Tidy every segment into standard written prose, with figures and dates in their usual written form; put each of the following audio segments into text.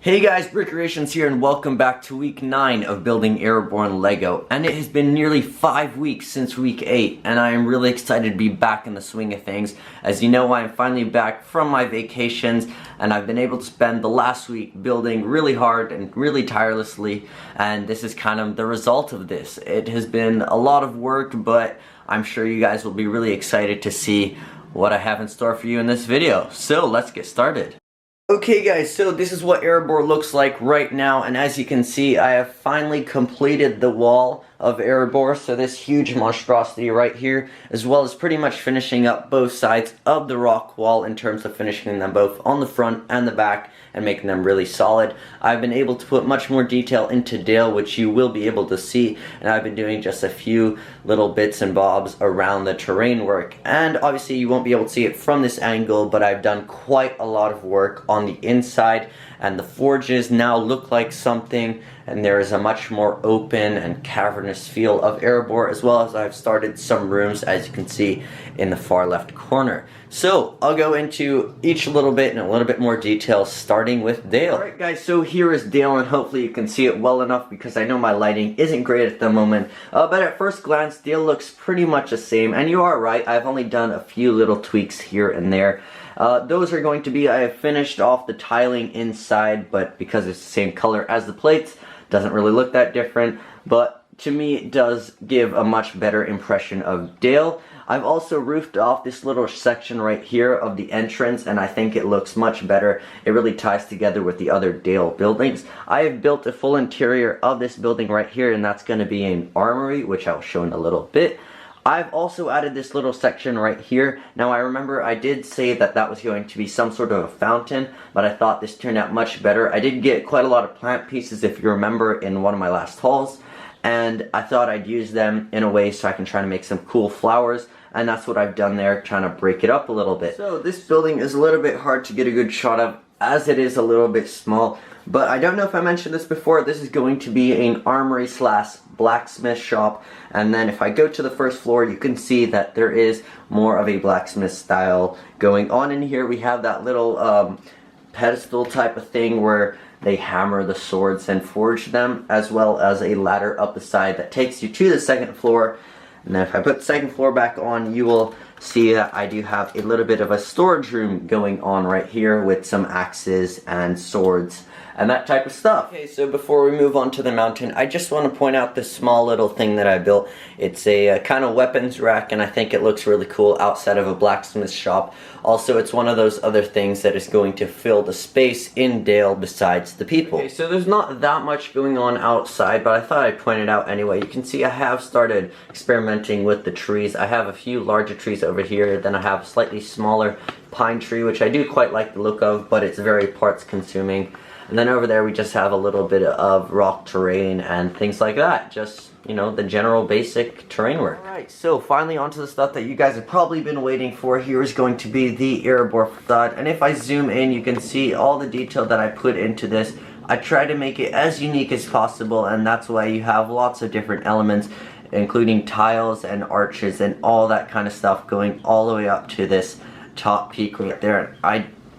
Hey guys, BricKreations here and welcome back to week 9 of building Erebor Lego. And it has been nearly 5 weeks since week 8 and I am really excited to be back in the swing of things. As you know, I am finally back from my vacations and I've been able to spend the last week building really hard and really tirelessly, and this is kind of the result of this. It has been a lot of work, but I'm sure you guys will be really excited to see what I have in store for you in this video. So let's get started. Okay guys, so this is what Erebor looks like right now, and as you can see, I have finally completed the wall of Erebor, so this huge monstrosity right here, as well as pretty much finishing up both sides of the rock wall in terms of finishing them both on the front and the back and making them really solid. I've been able to put much more detail into Dale, which you will be able to see, and I've been doing just a few little bits and bobs around the terrain work, and obviously you won't be able to see it from this angle, but I've done quite a lot of work on the inside, and the forges now look like something, and there is a much more open and cavernous feel of Erebor, as well as I've started some rooms, as you can see in the far left corner. So I'll go into each little bit in a little bit more detail, starting with Dale. Alright guys, so here is Dale, and hopefully you can see it well enough because I know my lighting isn't great at the moment, but at first glance Dale looks pretty much the same, and you are right, I've only done a few little tweaks here and there. Those are going to be, I have finished off the tiling inside, but because it's the same color as the plates, doesn't really look that different, but to me it does give a much better impression of Dale. I've also roofed off this little section right here of the entrance, and I think it looks much better. It really ties together with the other Dale buildings. I have built a full interior of this building right here, and that's going to be an armory, which I'll show in a little bit. I've also added this little section right here. Now I remember I did say that that was going to be some sort of a fountain, but I thought this turned out much better. I did get quite a lot of plant pieces, if you remember, in one of my last hauls, and I thought I'd use them in a way so I can try to make some cool flowers, and that's what I've done there, trying to break it up a little bit. So this building is a little bit hard to get a good shot of, as it is a little bit small, but I don't know if I mentioned this before, this is going to be an armory slash blacksmith shop, and then if I go to the first floor you can see that there is more of a blacksmith style going on in here. We have that little pedestal type of thing where they hammer the swords and forge them, as well as a ladder up the side that takes you to the second floor. And then if I put the second floor back on, you will see that I do have a little bit of a storage room going on right here with some axes and swords and that type of stuff. Okay, so before we move on to the mountain, I just want to point out this small little thing that I built. It's a kind of weapons rack, and I think it looks really cool outside of a blacksmith shop. Also, it's one of those other things that is going to fill the space in Dale besides the people. Okay, so there's not that much going on outside, but I thought I'd point it out anyway. You can see I have started experimenting with the trees. I have a few larger trees over here, then I have a slightly smaller pine tree, which I do quite like the look of, but it's very parts consuming. And then over there we just have a little bit of rock terrain and things like that. Just, you know, the general basic terrain work. Alright, so finally onto the stuff that you guys have probably been waiting for. Here is going to be the Erebor facade. And if I zoom in, you can see all the detail that I put into this. I try to make it as unique as possible, and that's why you have lots of different elements, including tiles and arches and all that kind of stuff going all the way up to this top peak right there.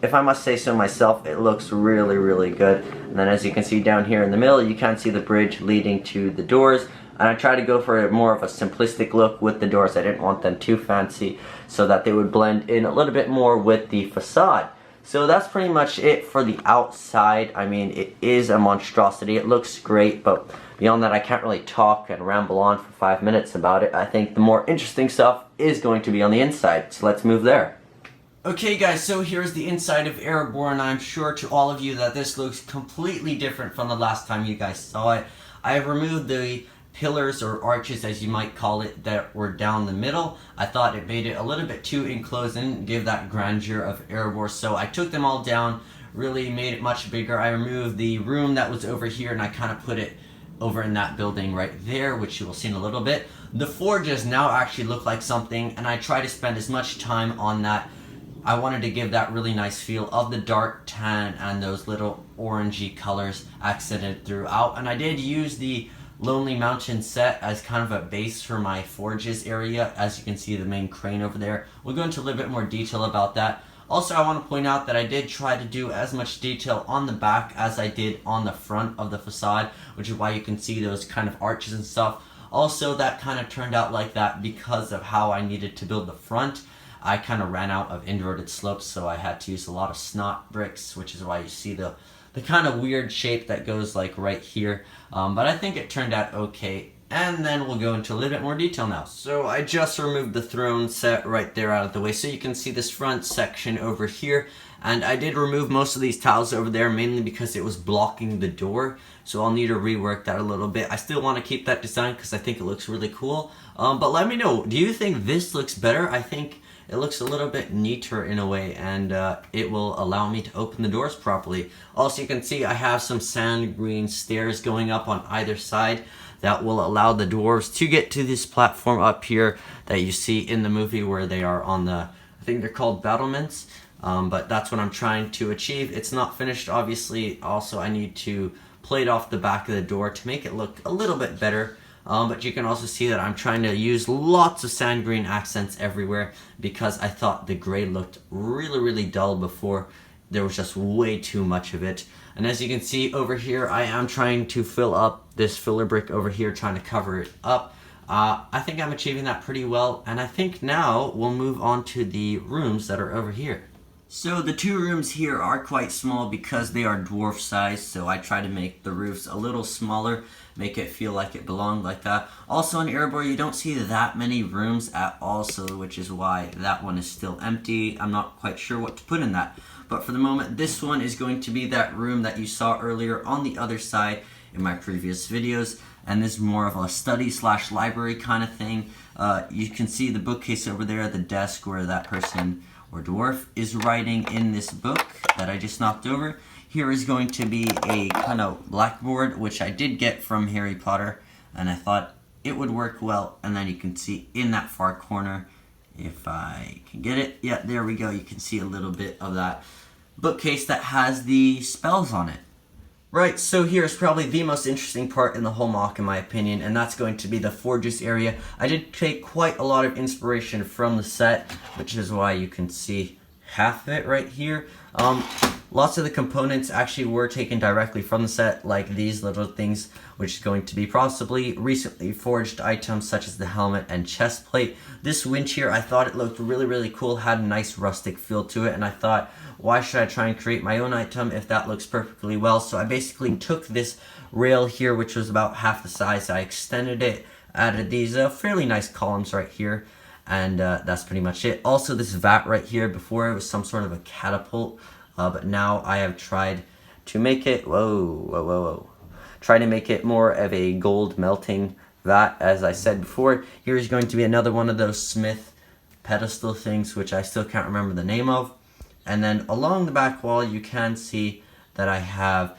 If I must say so myself, it looks really, really good. And then as you can see down here in the middle, you can see the bridge leading to the doors. And I tried to go for more of a simplistic look with the doors. I didn't want them too fancy, so that they would blend in a little bit more with the facade. So that's pretty much it for the outside. I mean, it is a monstrosity. It looks great, but beyond that, I can't really talk and ramble on for 5 minutes about it. I think the more interesting stuff is going to be on the inside, so let's move there. Okay guys, so here's the inside of Erebor, and I'm sure to all of you that this looks completely different from the last time you guys saw it. I have removed the pillars or arches, as you might call it, that were down the middle. I thought it made it a little bit too enclosed and give that grandeur of Erebor, so I took them all down, really made it much bigger. I removed the room that was over here and I kind of put it over in that building right there, which you will see in a little bit. The forges now actually look like something, and I try to spend as much time on that. I wanted to give that really nice feel of the dark tan and those little orangey colors accented throughout. And I did use the Lonely Mountain set as kind of a base for my forges area. As you can see, the main crane over there. We'll go into a little bit more detail about that. Also, I want to point out that I did try to do as much detail on the back as I did on the front of the facade, which is why you can see those kind of arches and stuff. Also, that kind of turned out like that because of how I needed to build the front. I kind of ran out of inverted slopes, so I had to use a lot of snot bricks, which is why you see the kind of weird shape that goes like right here. But I think it turned out okay. And then we'll go into a little bit more detail now. So I just removed the throne set right there out of the way, so you can see this front section over here. And I did remove most of these tiles over there, mainly because it was blocking the door. So I'll need to rework that a little bit. I still want to keep that design because I think it looks really cool. But let me know, do you think this looks better? I think it looks a little bit neater in a way, and it will allow me to open the doors properly. Also, you can see I have some sand green stairs going up on either side that will allow the dwarves to get to this platform up here that you see in the movie where they are on the, I think they're called battlements. But that's what I'm trying to achieve. It's not finished, obviously. Also, I need to plate off the back of the door to make it look a little bit better. But you can also see that I'm trying to use lots of sand green accents everywhere because I thought the gray looked really dull before. There was just way too much of it. And as you can see over here, I am trying to fill up this filler brick over here, trying to cover it up. I think I'm achieving that pretty well, and I think now we'll move on to the rooms that are over here. So the two rooms here are quite small because they are dwarf size, so I try to make the roofs a little smaller, make it feel like it belonged like that. Also in Erebor, you don't see that many rooms at all, so which is why that one is still empty. I'm not quite sure what to put in that. But for the moment, this one is going to be that room that you saw earlier on the other side in my previous videos. And this is more of a study / library kind of thing. You can see the bookcase over there, the desk where that person or dwarf is writing in this book that I just knocked over. Here is going to be a kind of blackboard, which I did get from Harry Potter, and I thought it would work well. And then you can see in that far corner, if I can get it, yeah, there we go. You can see a little bit of that bookcase that has the spells on it. Right, so here's probably the most interesting part in the whole mock in my opinion, and that's going to be the forges area. I did take quite a lot of inspiration from the set, which is why you can see half of it right here. Lots of the components actually were taken directly from the set, like these little things, which is going to be possibly recently forged items such as the helmet and chest plate. This winch here, I thought it looked really cool, had a nice rustic feel to it, and I thought, why should I try and create my own item if that looks perfectly well? So I basically took this rail here, which was about half the size, I extended it, added these fairly nice columns right here, and that's pretty much it. Also, this vat right here, before it was some sort of a catapult, but now I have tried to make it, try to make it more of a gold melting vat, as I said before. Here's going to be another one of those smith pedestal things, which I still can't remember the name of. And then along the back wall, you can see that I have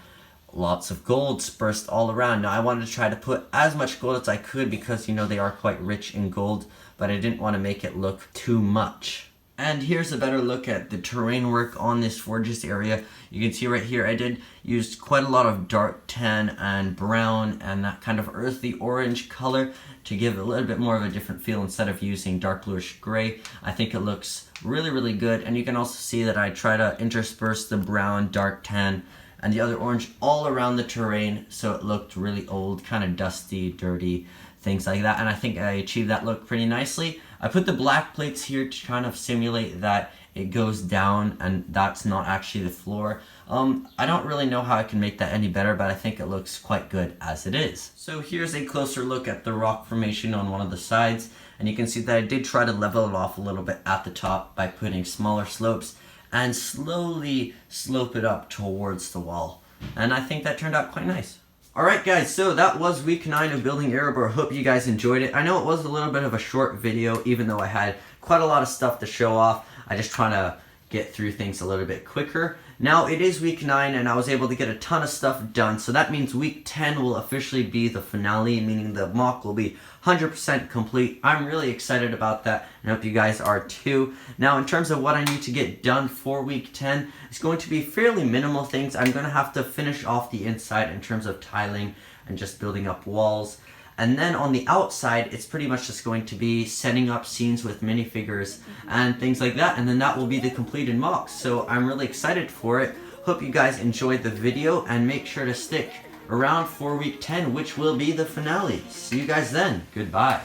lots of gold dispersed all around. Now, I wanted to try to put as much gold as I could because, you know, they are quite rich in gold, but I didn't want to make it look too much. And here's a better look at the terrain work on this forges area. You can see right here, I did use quite a lot of dark tan and brown and that kind of earthy orange color to give a little bit more of a different feel instead of using dark bluish gray. I think it looks really good, and you can also see that I try to intersperse the brown, dark tan, and the other orange all around the terrain, so it looked really old, kind of dusty, dirty, things like that, and I think I achieved that look pretty nicely. I put the black plates here to kind of simulate that it goes down and that's not actually the floor. I don't really know how I can make that any better, but I think it looks quite good as it is. So here's a closer look at the rock formation on one of the sides, and you can see that I did try to level it off a little bit at the top by putting smaller slopes and slowly slope it up towards the wall. And I think that turned out quite nice. Alright guys, so that was week 9 of building Erebor. Hope you guys enjoyed it. I know it was a little bit of a short video, even though I had quite a lot of stuff to show off. I just trying to get through things a little bit quicker. Now it is week 9 and I was able to get a ton of stuff done, so that means week 10 will officially be the finale, meaning the mock will be 100% complete. I'm really excited about that, and I hope you guys are too. Now in terms of what I need to get done for week 10, it's going to be fairly minimal things. I'm going to have to finish off the inside in terms of tiling and just building up walls. And then on the outside, it's pretty much just going to be setting up scenes with minifigures and things like that. And then that will be the completed MOC. So I'm really excited for it. Hope you guys enjoyed the video, and make sure to stick around for week 10, which will be the finale. See you guys then. Goodbye.